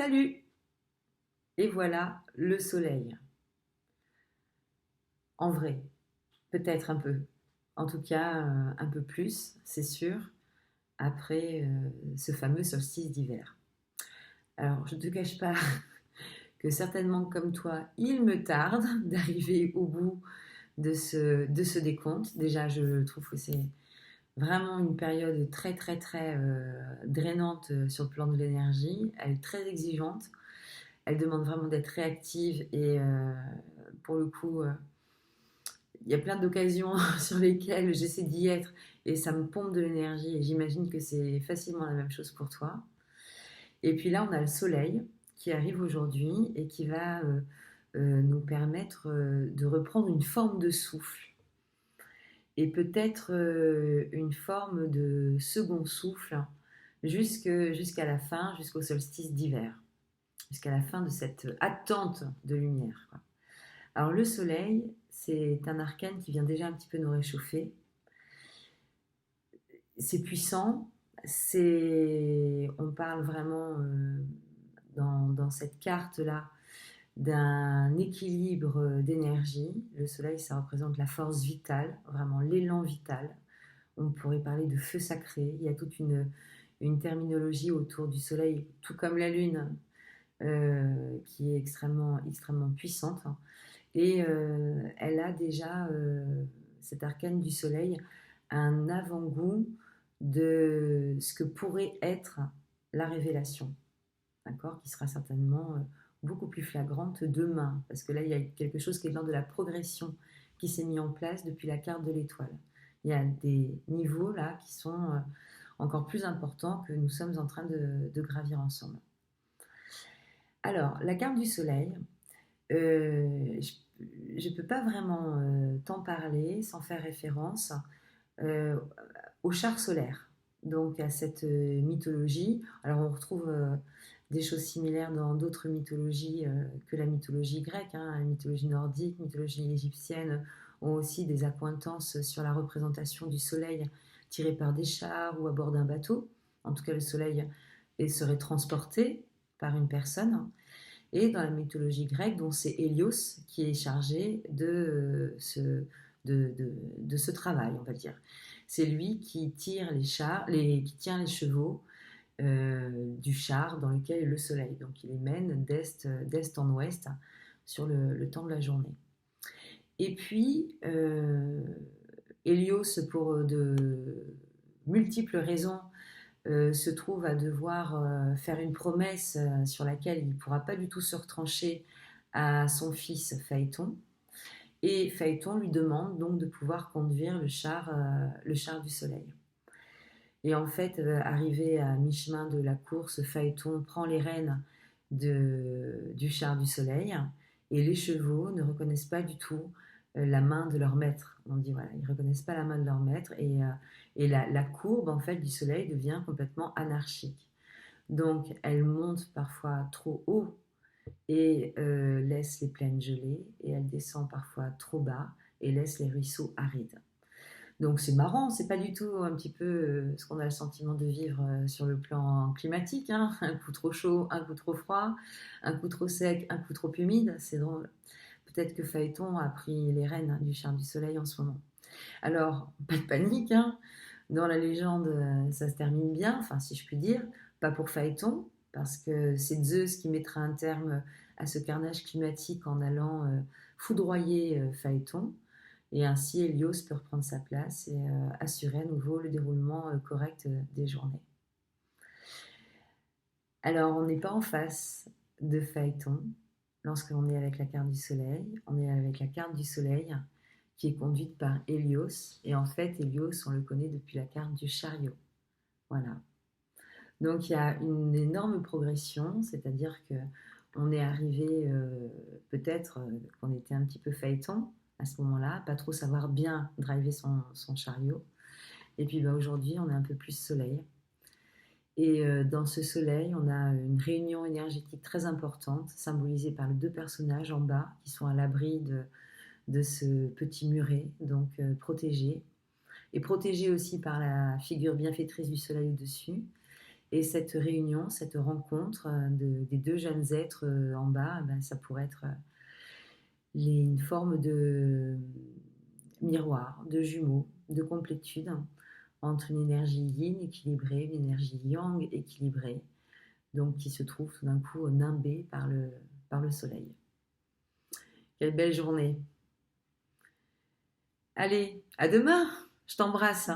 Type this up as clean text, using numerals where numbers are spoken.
Salut! Et voilà le soleil. En vrai, peut-être un peu. En tout cas, un peu plus, c'est sûr, après ce fameux solstice d'hiver. Alors, je ne te cache pas que certainement comme toi, il me tarde d'arriver au bout de ce décompte. Déjà, je trouve que c'est vraiment une période très, très, très drainante sur le plan de l'énergie. Elle est très exigeante. Elle demande vraiment d'être réactive et pour le coup, il y a plein d'occasions sur lesquelles j'essaie d'y être et ça me pompe de l'énergie et j'imagine que c'est facilement la même chose pour toi. Et puis là, on a le soleil qui arrive aujourd'hui et qui va nous permettre de reprendre une forme de souffle et peut-être une forme de second souffle jusqu'à la fin, jusqu'au solstice d'hiver, jusqu'à la fin de cette attente de lumière, quoi. Alors le soleil, c'est un arcane qui vient déjà un petit peu nous réchauffer. C'est puissant, on parle vraiment dans cette carte-là d'un équilibre d'énergie. Le soleil, ça représente la force vitale, vraiment l'élan vital. On pourrait parler de feu sacré. Il y a toute une terminologie autour du soleil, tout comme la lune, qui est extrêmement, extrêmement puissante. Et elle a déjà, cette arcane du soleil, un avant-goût de ce que pourrait être la révélation, d'accord, qui sera certainement beaucoup plus flagrante demain, parce que là, il y a quelque chose qui est de l'ordre de la progression qui s'est mis en place depuis la carte de l'étoile. Il y a des niveaux là qui sont encore plus importants que nous sommes en train de gravir ensemble. Alors, la carte du soleil, je ne peux pas vraiment t'en parler sans faire référence euh, au char solaire, donc à cette mythologie. Alors on retrouve des choses similaires dans d'autres mythologies que la mythologie grecque, hein. La mythologie nordique, la mythologie égyptienne ont aussi des accointances sur la représentation du soleil tiré par des chars ou à bord d'un bateau. En tout cas, le soleil serait transporté par une personne. Et dans la mythologie grecque, dont c'est Hélios qui est chargé de ce travail, on va dire. C'est lui qui tire qui tient les chevaux du char dans lequel est le soleil. Donc il les mène d'est en ouest sur le temps de la journée. Et puis, Hélios, pour de multiples raisons, se trouve à devoir faire une promesse sur laquelle il ne pourra pas du tout se retrancher à son fils Phaéton. Et Phaéton lui demande donc de pouvoir conduire le char du soleil. Et en fait, arrivé à mi-chemin de la course, Phaéton prend les rênes du char du soleil et les chevaux ne reconnaissent pas du tout la main de leur maître. On dit voilà, ils ne reconnaissent pas la main de leur maître et la courbe en fait du soleil devient complètement anarchique. Donc elle monte parfois trop haut et laisse les plaines gelées et elle descend parfois trop bas et laisse les ruisseaux arides. Donc c'est marrant, c'est pas du tout un petit peu ce qu'on a le sentiment de vivre sur le plan climatique, hein. Un coup trop chaud, un coup trop froid, un coup trop sec, un coup trop humide, c'est drôle. Peut-être que Phaéton a pris les rênes du char du soleil en ce moment. Alors, pas de panique, hein. Dans la légende, ça se termine bien, enfin si je puis dire, pas pour Phaéton, parce que c'est Zeus qui mettra un terme à ce carnage climatique en allant foudroyer Phaéton. Et ainsi, Hélios peut reprendre sa place et assurer à nouveau le déroulement correct des journées. Alors, on n'est pas en face de Phaéton lorsqu'on est avec la carte du soleil. On est avec la carte du soleil qui est conduite par Hélios. Et en fait, Hélios, on le connaît depuis la carte du chariot. Voilà. Donc, il y a une énorme progression, c'est-à-dire que on est arrivé peut-être qu'on était un petit peu Phaéton à ce moment-là, pas trop savoir bien driver son chariot. Et puis aujourd'hui, on est un peu plus soleil. Et dans ce soleil, on a une réunion énergétique très importante, symbolisée par les deux personnages en bas, qui sont à l'abri de ce petit muret, donc protégés. Et protégés aussi par la figure bienfaitrice du soleil au-dessus. Et cette réunion, cette rencontre des deux jeunes êtres en bas, ben, ça pourrait être une forme de miroir, de jumeaux, de complétude entre une énergie yin équilibrée, une énergie yang équilibrée, donc qui se trouve tout d'un coup nimbée par le soleil. Quelle belle journée! Allez, à demain! Je t'embrasse!